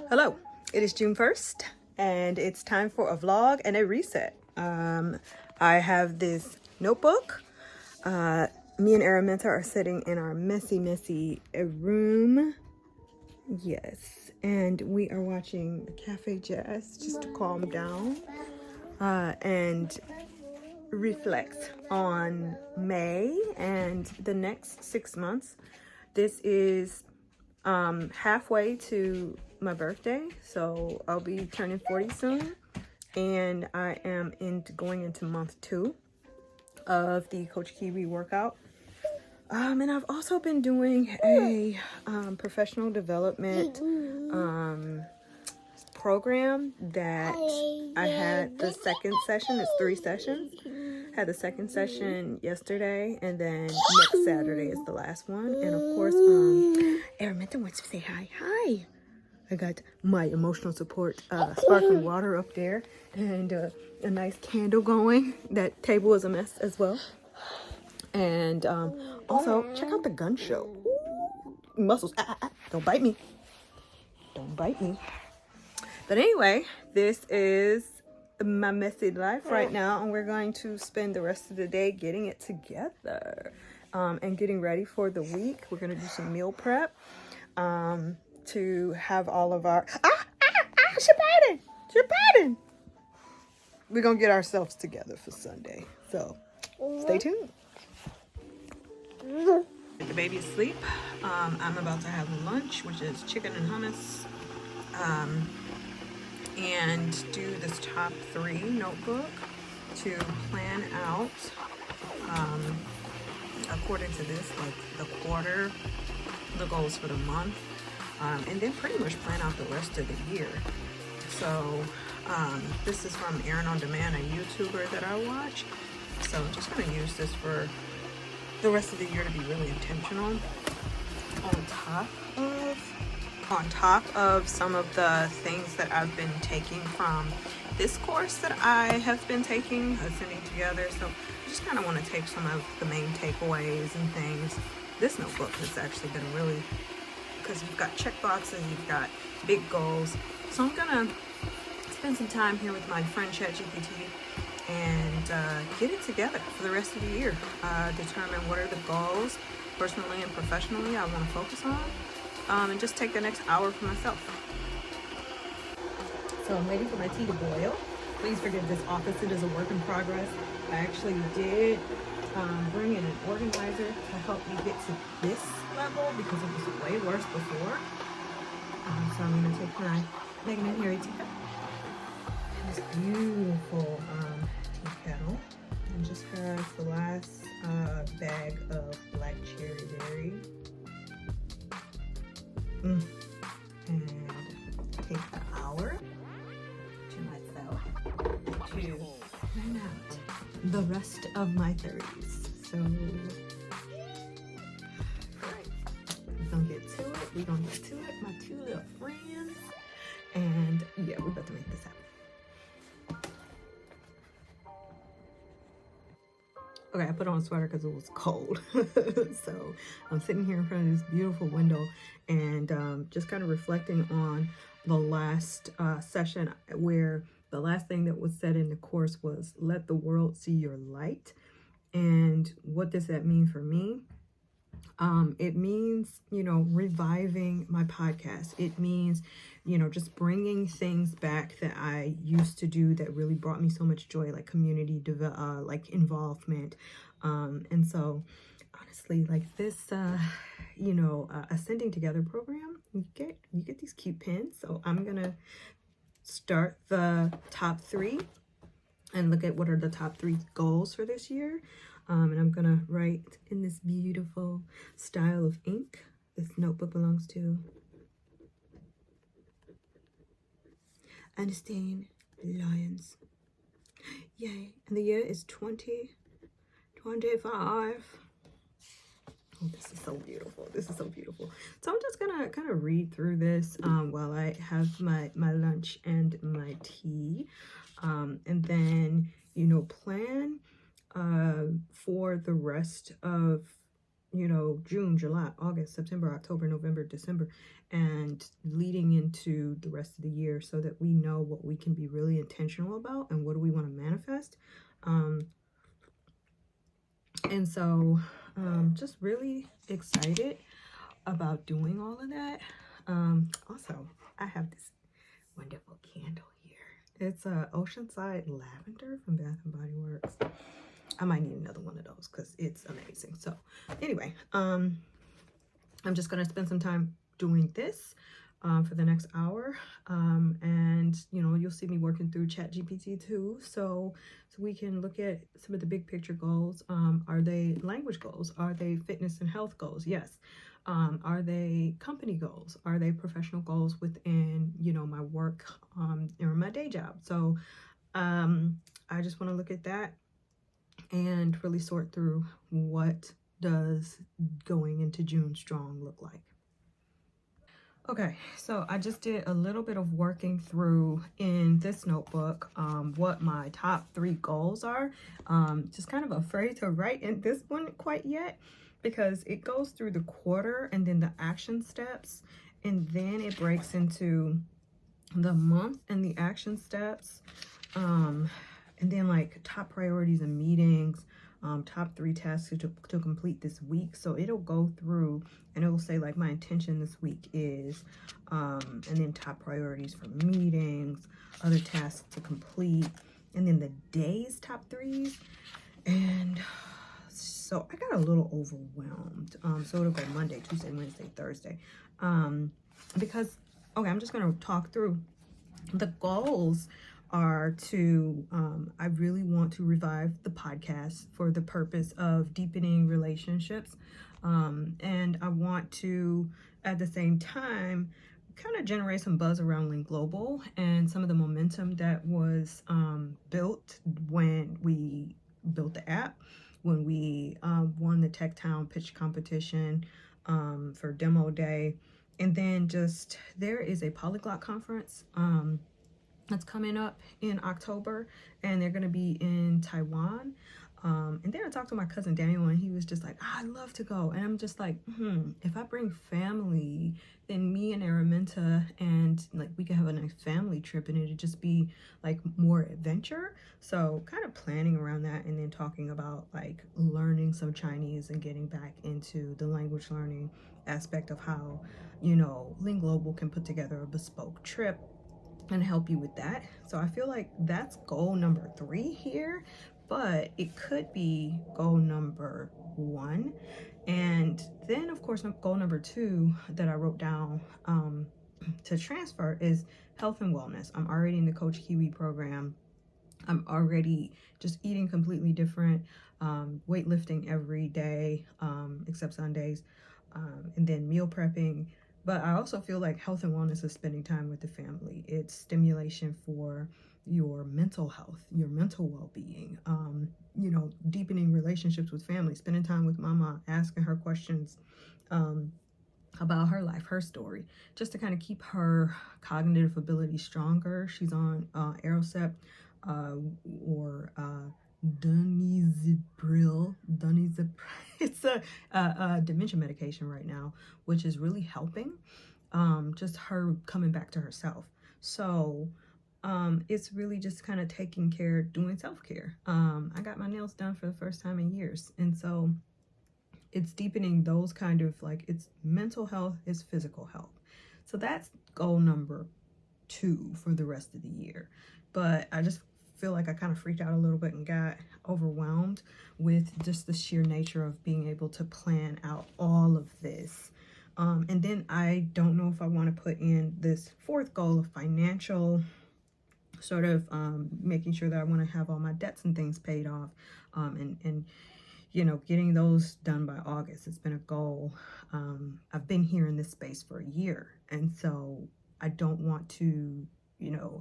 Hello, it is June 1st and it's time for a vlog and a reset. I have this notebook. Me and Araminta are sitting in our messy room. Yes, and we are watching the Cafe Jazz just to calm down and reflect on May and the next 6 months. This is halfway to my birthday, so I'll be turning 40 soon, and I am going into month 2 of the Coach Kiwi workout. And I've also been doing a professional development program that I had the second session. It's 3 sessions. Had the second session yesterday, and then next Saturday is the last one. And of course, Araminta wants to say hi. Hi. I got my emotional support sparkling water up there, and a nice candle going. That table is a mess as well. And also, check out the gun show. Ooh, muscles. Don't bite me. Don't bite me. But anyway, this is my messy life right now, and we're going to spend the rest of the day getting it together and getting ready for the week. We're going to do some meal prep to have all of our Shabatin. We're going to get ourselves together for Sunday, so stay tuned. The baby is asleep. I'm about to have lunch, which is chicken and hummus, and do this top 3 notebook to plan out according to this, like the quarter, the goals for the month, and then pretty much plan out the rest of the year. So this is from Erin On Demand, a YouTuber that I watch. So I'm just going to use this for the rest of the year to be really intentional. On top of some of the things that I've been taking from this course that I have been taking, Ascending Together. So I just kind of want to take some of the main takeaways and things. This notebook has actually been really, because you've got check boxes, you've got big goals. So I'm gonna spend some time here with my friend ChatGPT and get it together for the rest of the year. Determine what are the goals, personally and professionally, I want to focus on. And just take the next hour for myself. So I'm waiting for my tea to boil. Please forgive this office, it is a work in progress. I actually did bring in an organizer to help me get to this level because it was way worse before. So I'm going to take my Megan and Harry teacup, this beautiful tea kettle, and just has the last bag of black cherry berry. And take the hour to myself to plan out the rest of my 30s. So, we're gonna get to it. My 2 little friends. And yeah, we're about to make this happen. Okay, I put on a sweater because it was cold. So I'm sitting here in front of this beautiful window and just kind of reflecting on the last session, where the last thing that was said in the course was, let the world see your light. And what does that mean for me? It means, reviving my podcast. It means, just bringing things back that I used to do that really brought me so much joy, like community involvement. And so honestly, like this, Ascending Together program, you get these cute pins. So I'm going to start the top 3 and look at what are the top 3 goals for this year. And I'm gonna write in this beautiful style of ink. This notebook belongs to Ernestine Lyons. Yay. And the year is 2025. Oh, this is so beautiful. So I'm just gonna kind of read through this while I have my lunch and my tea. And then, plan for the rest of June, July, August, September, October, November, December, and leading into the rest of the year, so that we know what we can be really intentional about and what do we want to manifest. And so just really excited about doing all of that. Also, I have this wonderful candle here. It's a Oceanside Lavender from Bath and Body Works. I might need another one of those because it's amazing. So anyway, I'm just going to spend some time doing this for the next hour. And, you'll see me working through ChatGPT too. So we can look at some of the big picture goals. Are they language goals? Are they fitness and health goals? Yes. Are they company goals? Are they professional goals within, my work or my day job? So I just want to look at that and really sort through what does going into June strong look like. Okay, so I just did a little bit of working through in this notebook what my top 3 goals are. Just kind of afraid to write in this one quite yet because it goes through the quarter and then the action steps, and then it breaks into the month and the action steps, and then like top priorities and meetings, top 3 tasks to complete this week. So it'll go through and it will say like my intention this week is, and then top priorities for meetings, other tasks to complete, and then the day's top 3s. And so I got a little overwhelmed. So it'll go Monday, Tuesday, Wednesday, Thursday, because okay, I'm just going to talk through the goals. Are to I really want to revive the podcast for the purpose of deepening relationships, and I want to at the same time kind of generate some buzz around Linglobal and some of the momentum that was built when we built the app, when we won the Tech Town pitch competition for demo day. And then just there is a polyglot conference that's coming up in October, and they're going to be in Taiwan. And then I talked to my cousin Daniel, and he was just like, I'd love to go. And I'm just like, if I bring family, then me and Araminta, and like we could have a nice family trip, and it'd just be like more adventure. So kind of planning around that, and then talking about like learning some Chinese and getting back into the language learning aspect of how, Linglobal can put together a bespoke trip and help you with that. So I feel like that's goal number 3 here, but it could be goal number 1. And then of course goal number 2 that I wrote down to transfer is health and wellness. I'm already in the Coach Kiwi program. I'm already just eating completely different, weightlifting every day except Sundays, and then meal prepping. But I also feel like health and wellness is spending time with the family. It's stimulation for your mental health, your mental well-being, deepening relationships with family, spending time with mama, asking her questions about her life, her story, just to kind of keep her cognitive ability stronger. She's on Aerocept or Donizepryl. It's a dementia medication right now, which is really helping just her coming back to herself. So it's really just kind of taking care, doing self-care. I got my nails done for the first time in years, and so it's deepening those kind of like, it's mental health, it's physical health. So that's goal number 2 for the rest of the year. But I just feel like I kind of freaked out a little bit and got overwhelmed with just the sheer nature of being able to plan out all of this. And then I don't know if I want to put in this 4th goal of financial, sort of making sure that I want to have all my debts and things paid off, and getting those done by August. It's been a goal. I've been here in this space for a year, and so I don't want to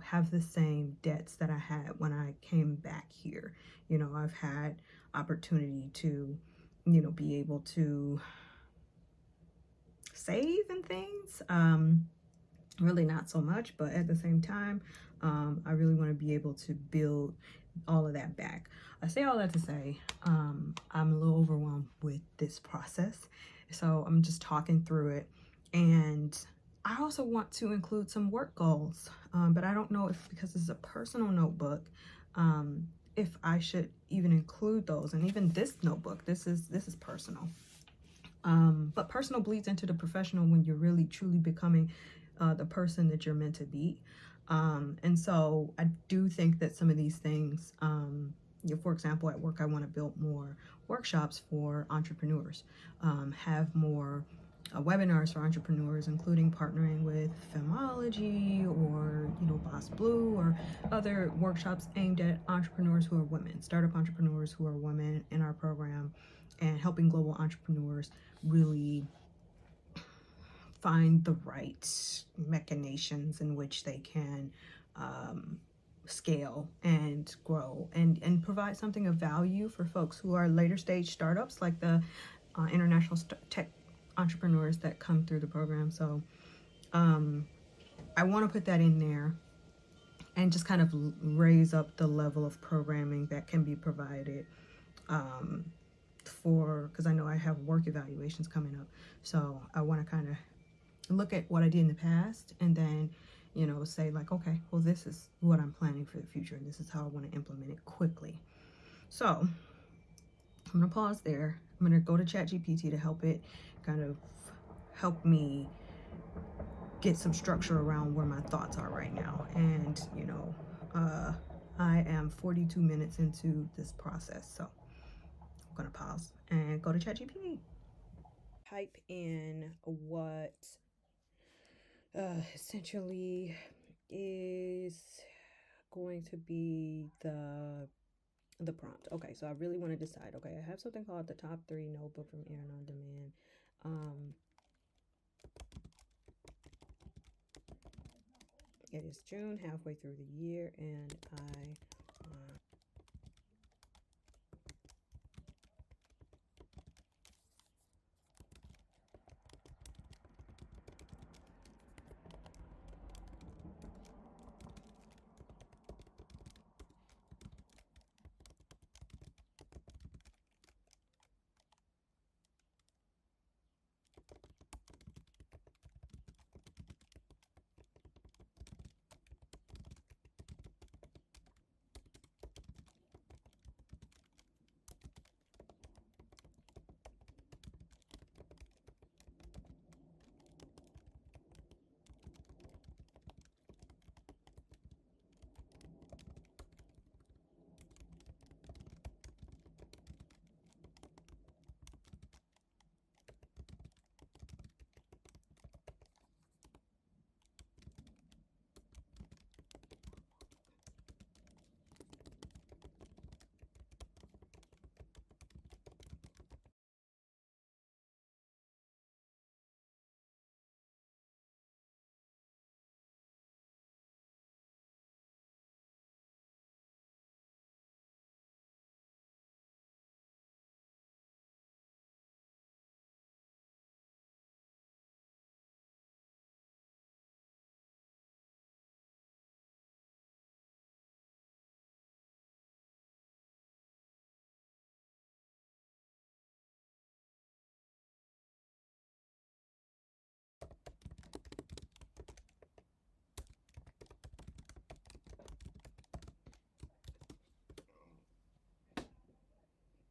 have the same debts that I had when I came back here. I've had opportunity to be able to save and things, really not so much, but at the same time I really want to be able to build all of that back. I say all that to say I'm a little overwhelmed with this process, so I'm just talking through it. And I also want to include some work goals, but I don't know if, because this is a personal notebook, if I should even include those. And even this notebook, this is personal, but personal bleeds into the professional when you're really truly becoming the person that you're meant to be. And so I do think that some of these things, for example, at work, I want to build more workshops for entrepreneurs, have more webinars for entrepreneurs, including partnering with Femology or, Boss Blue, or other workshops aimed at entrepreneurs who are women, startup entrepreneurs who are women in our program, and helping global entrepreneurs really find the right machinations in which they can scale and grow, and provide something of value for folks who are later stage startups, like the international tech entrepreneurs that come through the program. So I want to put that in there and just kind of raise up the level of programming that can be provided, because I know I have work evaluations coming up. So I want to kind of look at what I did in the past, and then, say like, okay, well, this is what I'm planning for the future, and this is how I want to implement it quickly. So I'm going to pause there. I'm going to go to ChatGPT to help it kind of help me get some structure around where my thoughts are right now. And, I am 42 minutes into this process, so I'm going to pause and go to ChatGPT. Type in what essentially is going to be the prompt. Okay, so I really want to decide. Okay, I have something called the Top 3 Notebook from Erin On Demand. It is June, halfway through the year, and I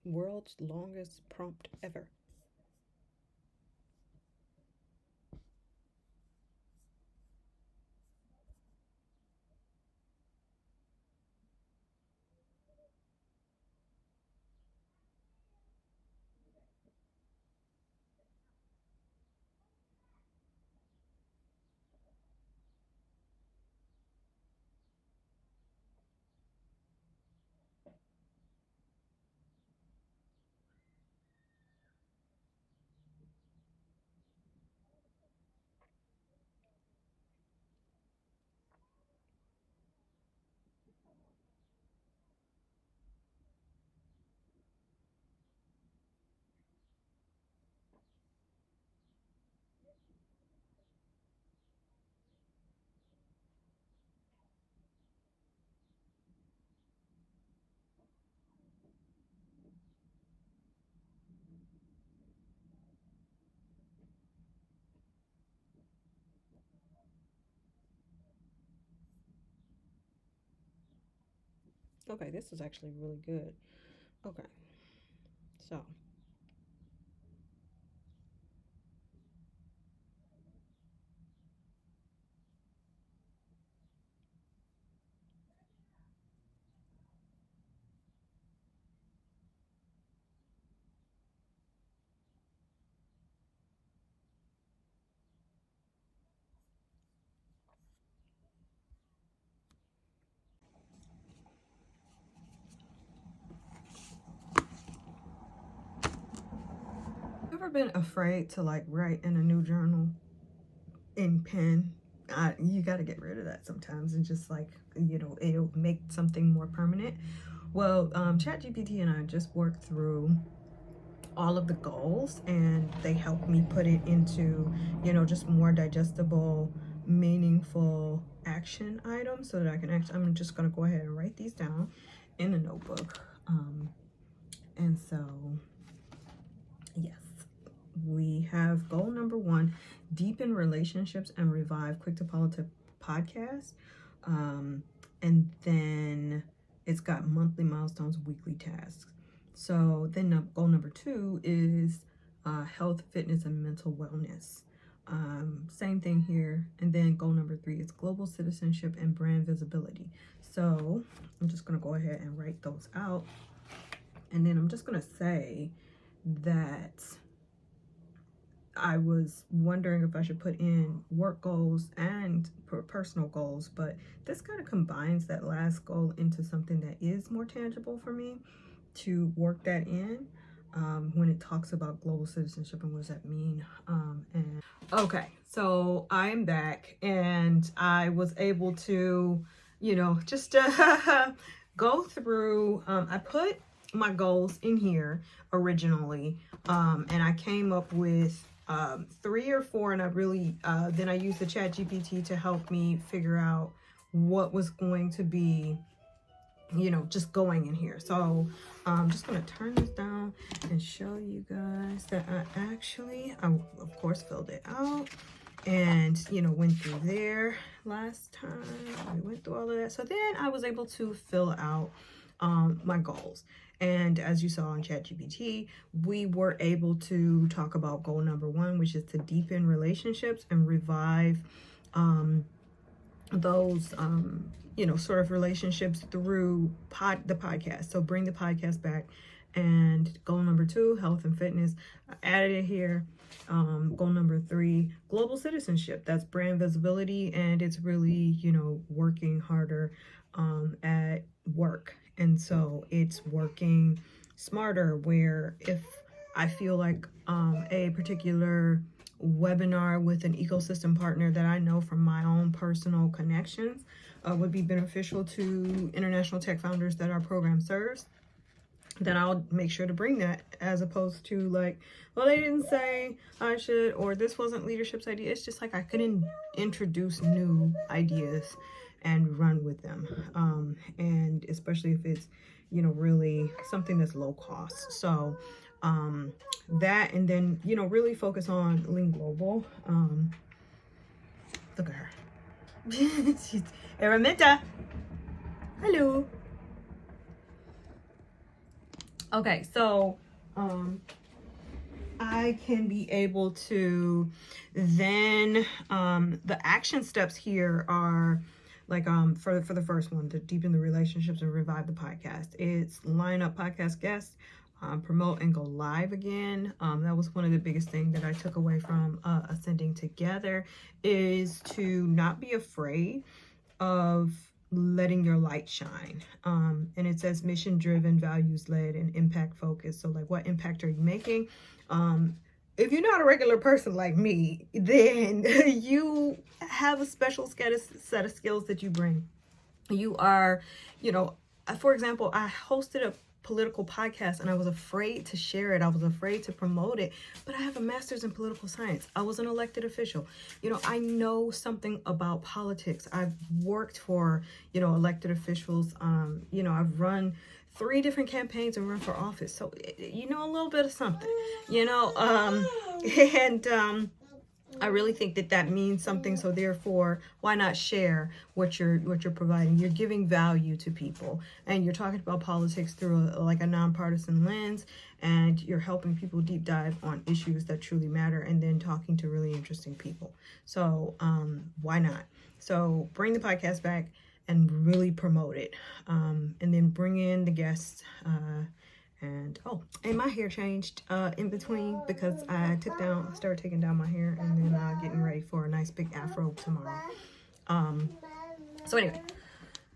world's longest prompt ever. Okay, this is actually really good. Okay, so ever been afraid to like write in a new journal in pen? You got to get rid of that sometimes and just like, it'll make something more permanent. Well, ChatGPT and I just worked through all of the goals and they helped me put it into, just more digestible, meaningful action items so that I can actually, I'm just going to go ahead and write these down in a notebook. And so, yes, we have goal number 1, deepen relationships and revive Quick to Politic podcast. And then it's got monthly milestones, weekly tasks. So then goal number 2 is health, fitness, and mental wellness. Same thing here. And then goal number 3 is global citizenship and brand visibility. So I'm just going to go ahead and write those out. And then I'm just going to say that I was wondering if I should put in work goals and personal goals, but this kind of combines that last goal into something that is more tangible for me to work that in when it talks about global citizenship and what does that mean. And okay, so I am back and I was able to, just go through, I put my goals in here originally, and I came up with 3 or 4, and I really then I used the ChatGPT to help me figure out what was going to be, just going in here. So I'm just gonna turn this down and show you guys that I of course filled it out and went through there last time. We went through all of that. So then I was able to fill out my goals. And as you saw on ChatGPT, we were able to talk about goal number 1, which is to deepen relationships and revive those, sort of relationships through the podcast. So bring the podcast back. And goal number 2, health and fitness. I added it here. Goal number 3, global citizenship. That's brand visibility, and it's really, working harder at work. And so it's working smarter, where if I feel like a particular webinar with an ecosystem partner that I know from my own personal connections would be beneficial to international tech founders that our program serves, then I'll make sure to bring that, as opposed to like, well, they didn't say I should, or this wasn't leadership's idea. It's just like I couldn't introduce new ideas and run with them. And especially if it's, really something that's low cost. So that, and then, really focus on Linglobal. Look at her. She's Araminta. Hello. Okay, so I can be able to then the action steps here are like for the first one, to deepen the relationships and revive the podcast. It's line up podcast guests, promote and go live again. That was one of the biggest things that I took away from Ascending Together, is to not be afraid of letting your light shine. And it says mission driven, values led, and impact focused. So like, what impact are you making? If you're not a regular person like me, then you have a special set of skills that you bring. You are, for example, I hosted a political podcast and I was afraid to share it. I was afraid to promote it, but I have a master's in political science. I was an elected official. I know something about politics. I've worked for, elected officials. I've run 3 different campaigns and run for office. So, a little bit of something, and I really think that that means something. So therefore, why not share what you're providing? You're giving value to people, and you're talking about politics through like a nonpartisan lens, and you're helping people deep dive on issues that truly matter, and then talking to really interesting people. So why not? So bring the podcast back and really promote it, and then bring in the guests. And my hair changed in between because I started taking down my hair, and then getting ready for a nice big afro tomorrow. So anyway,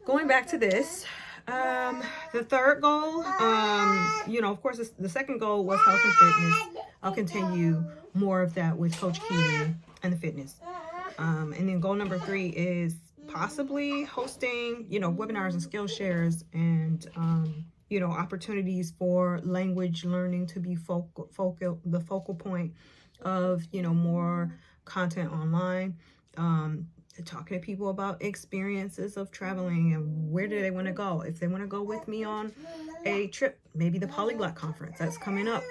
going back to this, the third goal, of course, the second goal was health and fitness. I'll continue more of that with Coach Kiwi and the fitness. And then goal number 3 is possibly hosting, webinars and skill shares, and opportunities for language learning to be the focal point of, more content online, talking to people about experiences of traveling and where do they want to go. If they want to go with me on a trip, maybe the Polyglot conference that's coming up.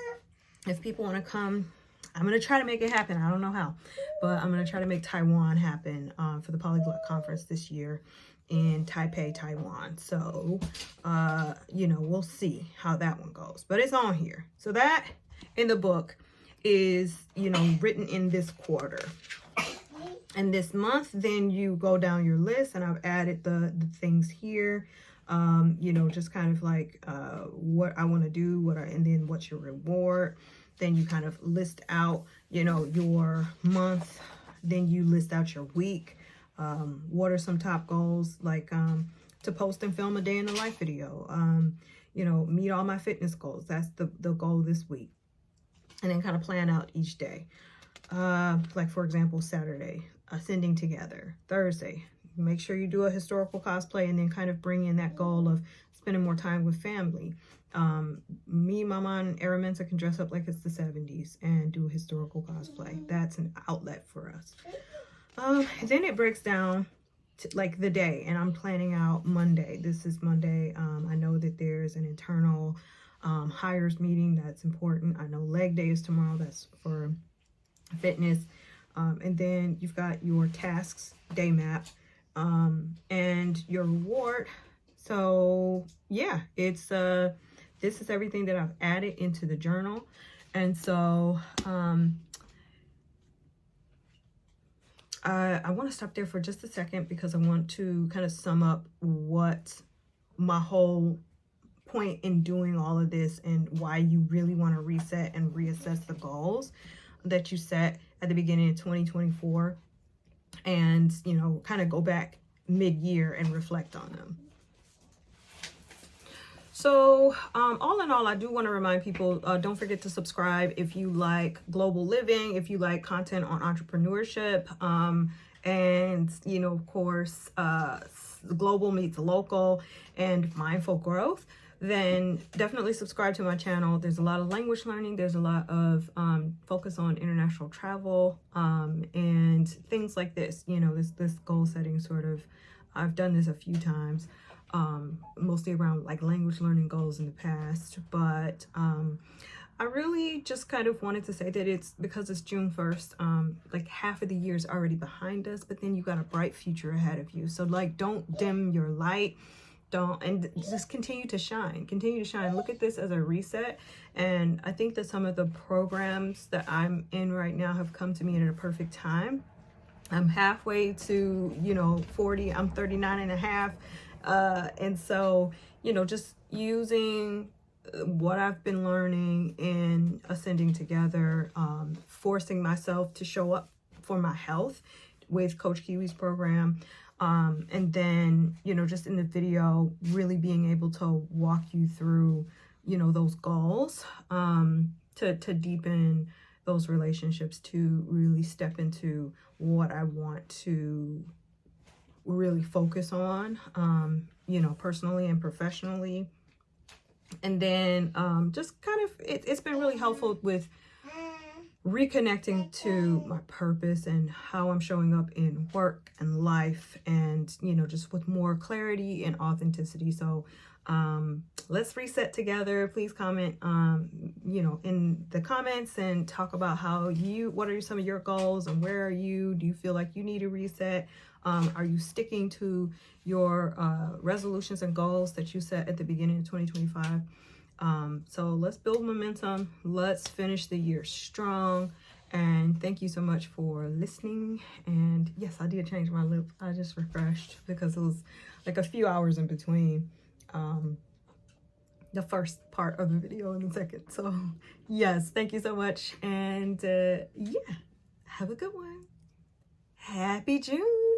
If people want to come, I'm going to try to make it happen. I don't know how, but I'm going to try to make Taiwan happen for the Polyglot conference this year in Taipei, Taiwan. So, we'll see how that one goes, but it's on here. So that in the book is, written in this quarter. And this month, then you go down your list, and I've added the things here, just kind of like what I want to do, and then what's your reward. Then you kind of list out, your month. Then you list out your week. What are some top goals, like to post and film a day in the life video, meet all my fitness goals. That's the goal this week. And then kind of plan out each day. Like, for example, Saturday, ascending together. Thursday, make sure you do a historical cosplay, and then kind of bring in that goal of spending more time with family. Me, Mama, and Araminta can dress up like it's the 70s and do a historical cosplay. That's an outlet for us. Then it breaks down to, like, the day, and I'm planning out Monday. This is Monday. I know that there's an internal hires meeting that's important. I know leg day is tomorrow. That's for fitness. And then you've got your tasks day map, and your reward. So yeah, it's this is everything that I've added into the journal. And so I want to stop there for just a second, because I want to kind of sum up what my whole point in doing all of this, and why you really want to reset and reassess the goals that you set at the beginning of 2024, and kind of go back mid-year and reflect on them. So all in all, I do want to remind people, don't forget to subscribe if you like global living, if you like content on entrepreneurship, and of course global meets local and mindful growth. Then definitely subscribe to my channel. There's a lot of language learning. There's a lot of focus on international travel, and things like this. This goal setting sort of, I've done this a few times, mostly around like language learning goals in the past. But I really just kind of wanted to say that it's because it's June 1st, like half of the year is already behind us, but then you got a bright future ahead of you. So like, don't dim your light. And just continue to shine. Look at this as a reset. And I think that some of the programs that I'm in right now have come to me at a perfect time. I'm halfway to 40. I'm 39 and a half, and so just using what I've been learning in Ascending Together, forcing myself to show up for my health with Coach Kiwi's program. And then, just in the video, really being able to walk you through, those goals, to deepen those relationships, to really step into what I want to really focus on, personally and professionally. And then, just kind of, it's been really helpful with reconnecting to my purpose and how I'm showing up in work and life, and just with more clarity and authenticity. So let's reset together. Please comment in the comments and talk about what are some of your goals, and where are you? Do you feel like you need a reset? Are you sticking to your resolutions and goals that you set at the beginning of 2025? So let's build momentum. Let's finish the year strong. And thank you so much for listening. And yes, I did change my lip. I just refreshed because it was like a few hours in between the first part of the video and the second. So yes, thank you so much. And yeah, have a good one. Happy June.